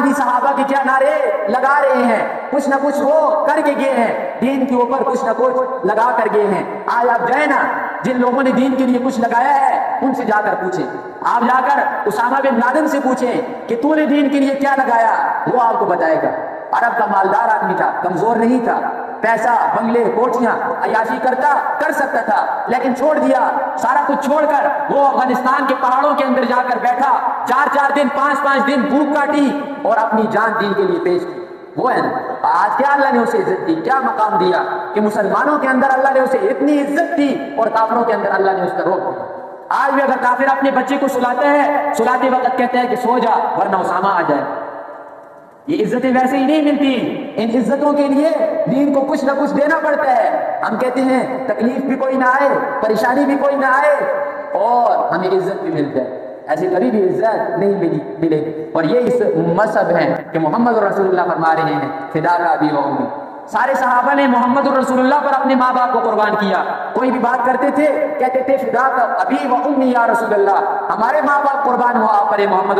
بھی صحابہ کے کیا نعرے لگا رہے ہیں، کچھ نہ کچھ وہ کر کے گئے ہیں، دین کے اوپر کچھ نہ کچھ لگا کر گئے ہیں۔ آج آپ جائیں نا، جن لوگوں نے دین کے لیے کچھ لگایا ہے ان سے جا کر پوچھیں، آپ جا کر اسامہ بن لادن سے پوچھیں کہ تو نے دین کے لیے کیا لگایا، وہ آپ کو بتائے گا۔ عرب کا مالدار آدمی تھا، کمزور نہیں تھا، پیسہ، بنگلے، کوٹھیاں، عیاشی کر سکتا تھا، لیکن چھوڑ دیا، سارا کچھ چھوڑ کر وہ افغانستان کے پہاڑوں کے اندر جا کر بیٹھا، 4 دن 5 دن بھوک کاٹی اور اپنی جان دین کے لیے پیش کی۔ وہ ہے نا آج کیا اللہ نے اسے عزت دی، کیا مقام دیا کہ مسلمانوں کے اندر اللہ نے اسے اتنی عزت دی اور کافروں کے اندر اللہ نے اس کا روک دیا۔ آج بھی اگر کافر اپنے بچے کو سلاتے ہیں، سلاتے وقت کہتے ہیں کہ سو جا ورنہ اسامہ آ جائے۔ یہ عزتیں ویسے ہی نہیں ملتی، ان عزتوں کے لیے دین کو کچھ نہ کچھ دینا پڑتا ہے۔ ہم کہتے ہیں تکلیف بھی کوئی نہ آئے، پریشانی بھی کوئی نہ آئے اور ہمیں عزت بھی مل جائے، ایسی کبھی بھی عزت نہیں ملے گی۔ اور یہ اس مذہب ہے کہ محمد رسول اللہ فرما رہے ہیں فداک ابی و امی۔ سارے صحابہ نے محمد رسول اللہ پر اپنے ماں باپ کو قربان کیا۔ کوئی بھی بات کرتے تھے کہتے تھے فداک ابی و امی یا رسول اللہ، ہمارے ماں باپ قربان ہو آپ پر محمد